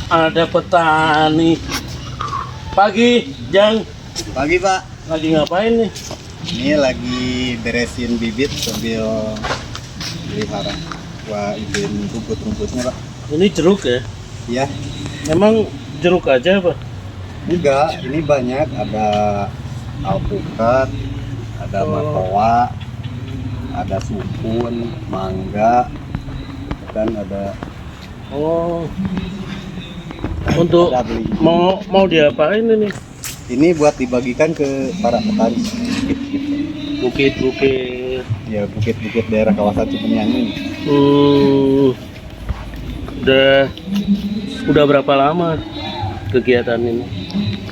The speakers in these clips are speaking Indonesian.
ada petani. Pagi, Jang. Pagi Pak, Lagi ngapain nih? ini lagi beresin bibit sambil pelihara. Wah, izin rumput-rumputnya Pak. Ini jeruk ya? Iya, Memang jeruk aja apa? enggak, ini banyak, ada alpukat, ada matoa, ada sukun, mangga, dan ada Oh, untuk ada beli. mau diapain ini? Ini buat dibagikan ke para petani. Bukit-bukit. Ya, bukit-bukit daerah kawasan Cipenyan ini. Udah berapa lama kegiatan ini?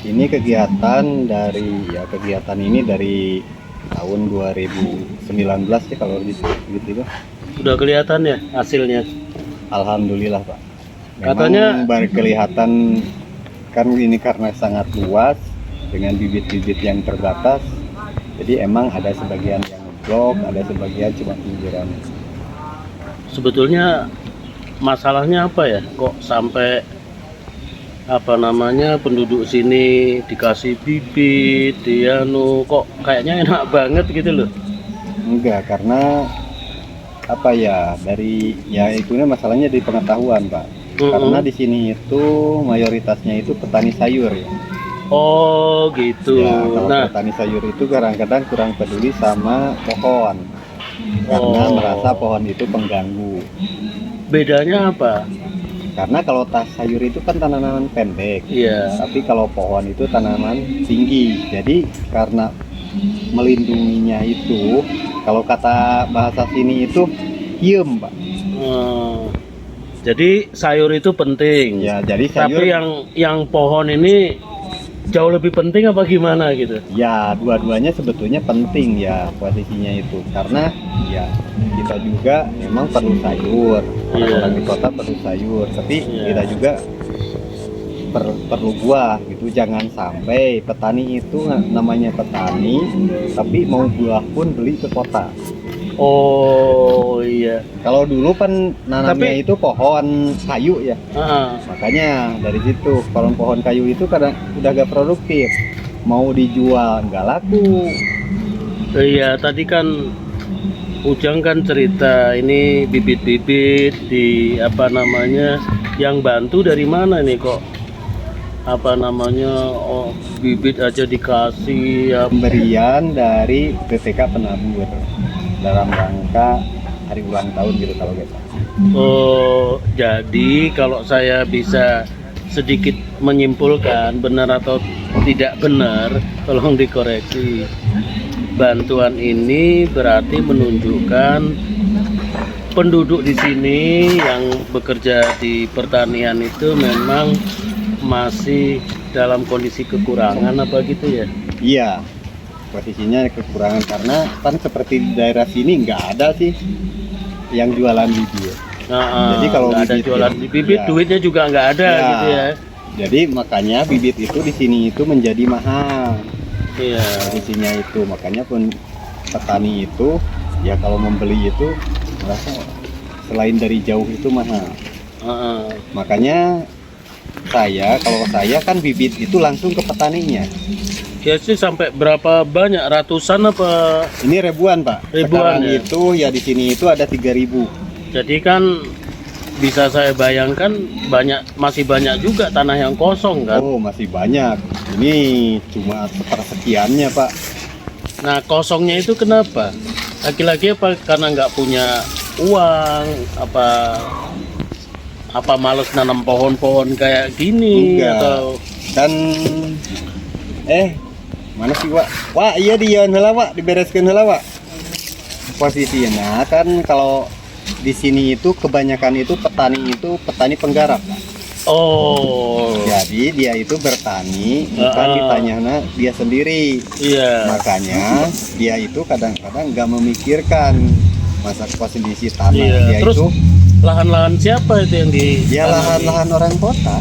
Ini kegiatan ini dari tahun 2019 sih kalau gitu. Udah kelihatan ya hasilnya? Alhamdulillah Pak. Katanya- baru kelihatan kan ini karena sangat luas dengan bibit-bibit yang terbatas. Jadi emang ada sebagian yang ngeblok, ada sebagian cuma pinggiran. Sebetulnya masalahnya apa ya? Kok sampai penduduk sini dikasih bibit, kok kayaknya enak banget gitu loh. Enggak, karena itunya masalahnya di pengetahuan Pak. Karena di sini itu mayoritasnya itu petani sayur ya. Oh gitu. Ya, kalau Nah, petani sayur itu kadang-kadang kurang peduli sama pohon karena merasa pohon itu pengganggu. bedanya apa? Karena kalau tas sayur itu kan tanaman pendek, Iya. tapi kalau pohon itu tanaman tinggi. Jadi karena melindunginya itu, kalau kata bahasa sini itu hiem, Pak. Jadi sayur itu penting. Ya, jadi sayur. Tapi yang pohon ini jauh lebih penting apa gimana gitu? Ya, dua-duanya sebetulnya penting ya posisinya itu. Karena ya kita juga memang perlu sayur. Orang-orang di kota perlu sayur, tapi Iya. kita juga perlu buah gitu. Jangan sampai petani itu namanya petani, tapi mau buah pun beli ke kota. Oh iya. Kalau dulu kan nanamnya Tapi- itu pohon kayu ya. Ah, Makanya dari situ pohon kayu itu kadang udah gak produktif. Mau dijual nggak laku. iya tadi kan Ujang kan cerita ini bibit-bibit yang bantu dari mana nih kok bibit aja dikasih ya. Pemberian dari BPK Penabur dalam rangka hari ulang tahun gitu kalau nggak salah. Oh, jadi kalau saya bisa sedikit menyimpulkan benar atau tidak benar, tolong dikoreksi. Bantuan ini berarti menunjukkan penduduk di sini yang bekerja di pertanian itu memang masih dalam kondisi kekurangan apa gitu ya? Iya, posisinya kekurangan karena kan seperti di daerah sini nggak ada sih yang jualan bibit. Jadi kalau nggak ada bibit jualan ya, bibit, ya. duitnya juga nggak ada Ya. gitu ya? Jadi makanya bibit itu di sini itu menjadi mahal. Iya. Posisinya itu makanya pun petani itu ya kalau membeli itu merasa selain dari jauh itu mahal. Makanya kalau saya kan bibit itu langsung ke petaninya. Ya sih sampai berapa banyak, ratusan apa? Ini ribuan Pak. Ribuan, Sekarang ya? itu ya di sini itu ada 3.000. Jadi kan bisa saya bayangkan masih banyak juga tanah yang kosong kan? Oh masih banyak. Ini cuma sepersekiannya Pak. Nah kosongnya itu kenapa? Laki-laki apa karena nggak punya uang? Apa males nanam pohon-pohon kayak gini? Enggak. Atau Dan mana sih Wak? Iya dia heula Wak, dibereskeun heula Wak. Posisinya kan kalau di sini itu kebanyakan itu petani penggarap. oh Jadi dia itu bertani bukan di tanahnya dia sendiri. iya. Makanya dia itu kadang-kadang nggak memikirkan masa posisi tanah. Iya. Dia Terus itu lahan-lahan siapa itu yang di? dia lahan-lahan orang kota.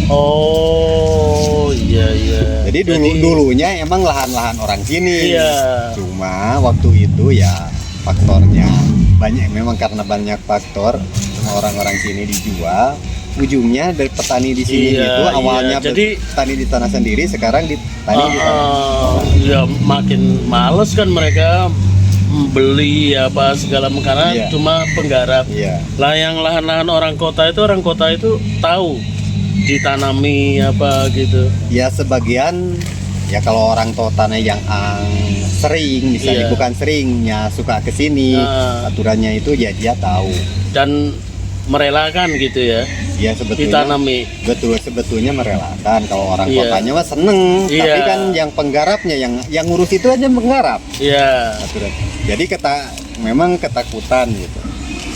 Oh iya iya. Jadi dulunya emang lahan-lahan orang sini. Iya. Cuma waktu itu ya faktornya banyak, memang karena banyak faktor semua orang-orang sini dijual. ujungnya dari petani di sini Iya, itu awalnya iya. Jadi petani di tanah sendiri, sekarang di petani di tanah. ya makin males kan mereka beli apa segala karena Iya. cuma penggarap. Iya. Lah yang lahan-lahan orang kota itu tahu ditanami apa gitu. Ya sebagian ya kalau orang tua tanah yang sering misalnya Iya. bukan seringnya suka ke sini aturannya itu ya dia tahu Dan merelakan gitu ya ya sebetulnya ditanami. betul sebetulnya merelakan kalau orang Iya. kotanya mah seneng Iya. tapi kan yang penggarapnya yang ngurus itu aja penggarap Iya. aturan. Jadi memang ketakutan gitu,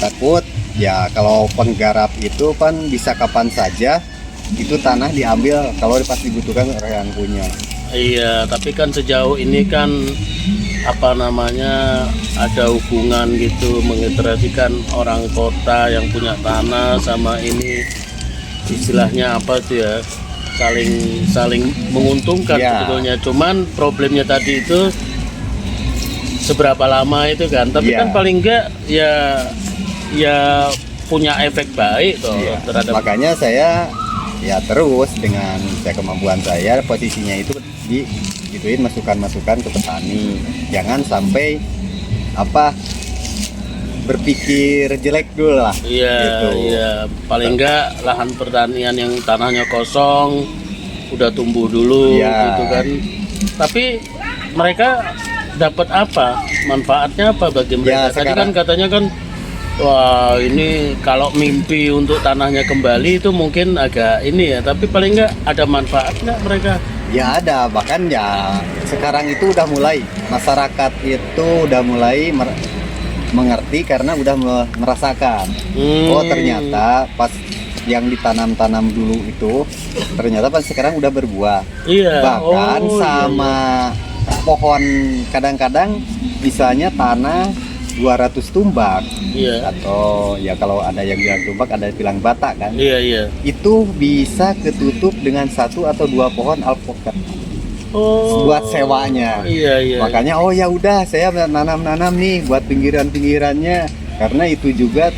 takut ya kalau penggarap itu kan bisa kapan saja itu tanah diambil kalau pas dibutuhkan orang yang punya. Iya, tapi kan sejauh ini kan apa namanya ada hubungan gitu menginteraksikan orang kota yang punya tanah sama ini istilahnya apa tuh ya saling menguntungkan Ya. sebetulnya. Cuman problemnya tadi itu seberapa lama itu kan. Tapi Ya. kan paling enggak ya punya efek baik toh Iya. terhadap Makanya saya ya terus dengan kemampuan saya posisinya itu gituin masukan-masukan ke petani. Jangan sampai berpikir jelek dulu lah. Iya, Gitu. iya. Paling enggak lahan pertanian yang tanahnya kosong udah tumbuh dulu Iya. gitu kan. Tapi mereka dapat apa? Manfaatnya apa bagi mereka? Ya, Tadi kan sekarang- katanya kan wah, ini kalau mimpi untuk tanahnya kembali itu mungkin agak ini ya, tapi paling enggak ada manfaat nggak mereka? Ya ada, bahkan ya sekarang itu udah mulai masyarakat itu udah mulai mengerti karena udah merasakan. Oh ternyata pas yang ditanam-tanam dulu itu ternyata pas sekarang udah berbuah. Iya. Bahkan Oh, iya, sama pohon kadang-kadang misalnya tanah 200 tumbak Iya. atau ya kalau ada yang bilang tumbak ada yang bilang batak kan. Iya, iya. Itu bisa ketutup dengan 1 atau 2 pohon alpukat Oh. buat sewanya. Iya, iya. Makanya oh ya udah saya nanam-nanam nih buat pinggiran-pinggirannya karena itu juga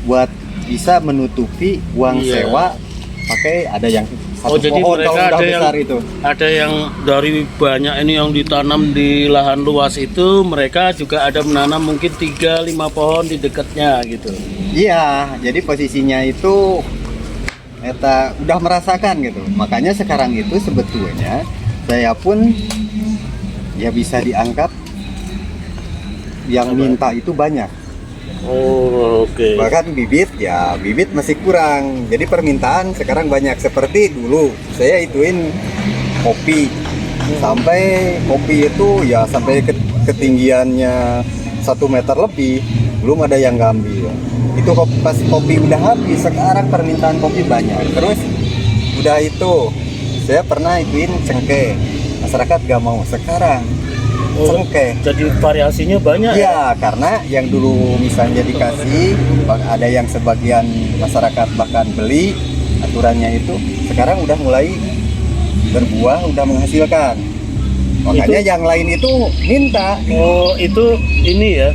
buat bisa menutupi uang Iya. sewa pakai ada yang satu Oh, jadi pohon mereka kalau udah ada besar yang itu. ada yang dari banyak ini yang ditanam di lahan luas itu mereka juga ada menanam mungkin 3-5 pohon di dekatnya gitu. Iya, jadi posisinya itu udah merasakan gitu. Makanya sekarang itu sebetulnya saya pun ya bisa dianggap yang Apa? minta itu banyak. Oh, oke. Bahkan bibit masih kurang. Jadi permintaan sekarang banyak seperti dulu. Saya ituin kopi. Sampai kopi itu ya sampai ketinggiannya 1 meter lebih belum ada yang ngambil. Itu pas kopi udah habis, sekarang permintaan kopi banyak. Terus udah itu saya pernah ituin cengkeh. Masyarakat gak mau. Sekarang cengkeh. Jadi variasinya banyak ya? Iya, karena yang dulu misalnya dikasih, ada yang sebagian masyarakat bahkan beli, aturannya itu sekarang udah mulai berbuah, udah menghasilkan. Makanya yang lain itu minta. Oh, itu ini ya.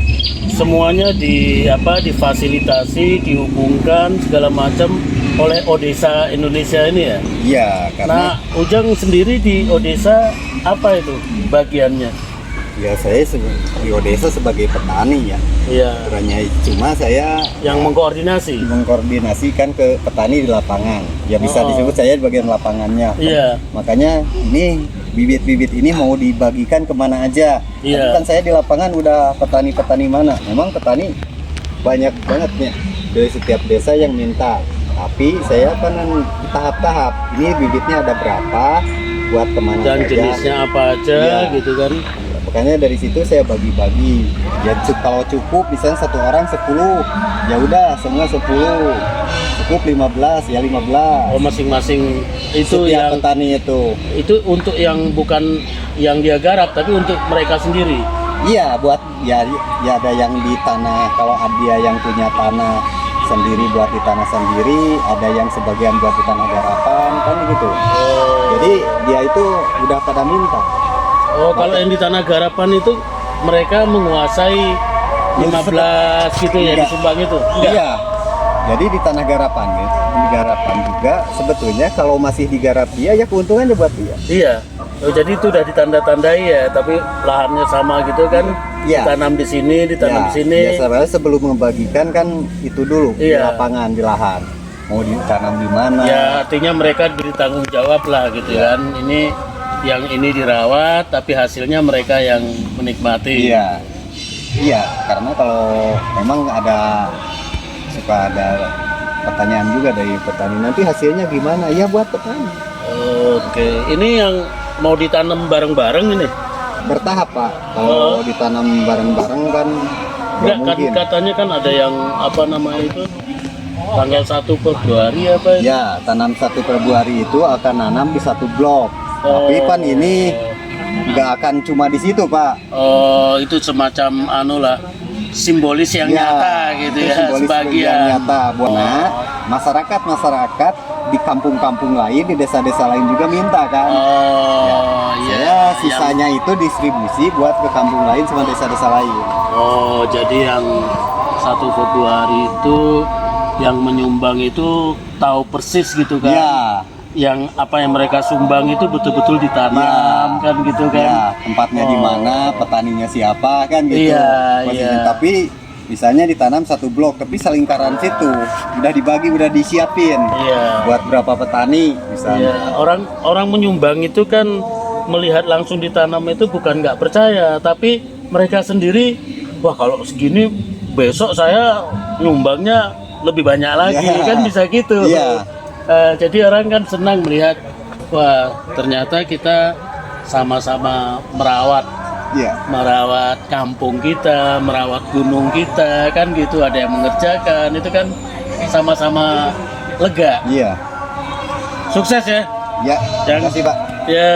Semuanya difasilitasi, dihubungkan segala macam oleh Odesa Indonesia ini ya. Iya, karena Nah, Ujang sendiri di Odesa apa itu bagiannya? ya saya di Odesa sebagai petani ya. Iya. Aturannya cuma saya Yang mengkoordinasi. mengkoordinasikan ke petani di lapangan. Ya bisa Oh. disebut saya di bagian lapangannya. Iya. Makanya ini bibit-bibit ini mau dibagikan kemana aja. Iya. Tapi kan saya di lapangan udah petani-petani mana. Memang petani banyak banget nih dari setiap desa yang minta. Tapi saya kan tahap-tahap. Ini bibitnya ada berapa, buat kemana Dan saja. jenisnya apa aja Iya. gitu kan. Makanya dari situ saya bagi-bagi. Ya kalau cukup misalnya satu orang 10, ya udah semua 10. Cukup 15 ya 15. Oh, masing-masing itu Setiap yang petani itu. untuk yang bukan yang dia garap tapi untuk mereka sendiri. Iya, buat ya ada yang di tanah, kalau dia yang punya tanah sendiri buat di tanah sendiri, ada yang sebagian buat di tanah garapan, kan gitu. Oh. Jadi dia itu udah pada minta. Oh, kalau yang di tanah garapan itu mereka menguasai 15 gitu ya Enggak. disumbang itu. Enggak. Iya. Jadi di tanah garapan ya, di garapan juga sebetulnya kalau masih digarap dia ya keuntungannya buat dia. Iya. Oh, jadi itu udah ditanda-tandai ya, tapi lahannya sama gitu kan? Iya. Ditanam di sini, ditanam di sini. Biasanya sebelum membagikan kan itu dulu di Iya. lapangan, di lahan. Mau ditanam di mana? Ya artinya mereka beri tanggung jawab lah gitu kan. Ini yang ini dirawat, tapi hasilnya mereka yang menikmati. Iya. Iya, karena kalau memang suka ada pertanyaan juga dari petani, nanti hasilnya gimana? Ya buat petani. Oke, ini yang mau ditanam bareng-bareng ini? Bertahap Pak. Kalau ditanam bareng-bareng kan nggak Enggak, kan mungkin. katanya kan ada yang apa nama itu tanggal 1 Februari apa itu? Ya, tanam 1 Februari itu akan nanam di satu blok. Tapi kan ini nggak akan cuma di situ Pak. Oh, itu semacam anu lah, simbolis yang nyata gitu itu ya, simbolis sebagian. yang nyata. Nah, masyarakat di kampung-kampung lain, di desa-desa lain juga minta kan. Oh, iya. Ya, sisanya itu distribusi buat ke kampung lain sama desa-desa lain. Oh, jadi yang 1 Februari itu yang menyumbang itu tahu persis gitu kan? Ya, Yang apa yang mereka sumbang itu betul-betul ditanam kan gitu kan? ya, tempatnya di mana, petaninya siapa kan gitu. Iya, Posisinya. iya. Tapi misalnya ditanam satu blok, tapi selingkaran situ udah dibagi, udah disiapin Iya. buat berapa petani misalnya. Iya, orang menyumbang itu kan melihat langsung ditanam itu bukan nggak percaya, tapi mereka sendiri, wah kalau segini besok saya nyumbangnya lebih banyak lagi, Iya. kan bisa gitu. Iya. Jadi orang kan senang melihat, wah ternyata kita sama-sama Iya. merawat kampung kita, merawat gunung kita, kan gitu. Ada yang mengerjakan, itu kan sama-sama lega. Iya. Sukses ya. Ya, terima Yang- kasih Pak. Ya,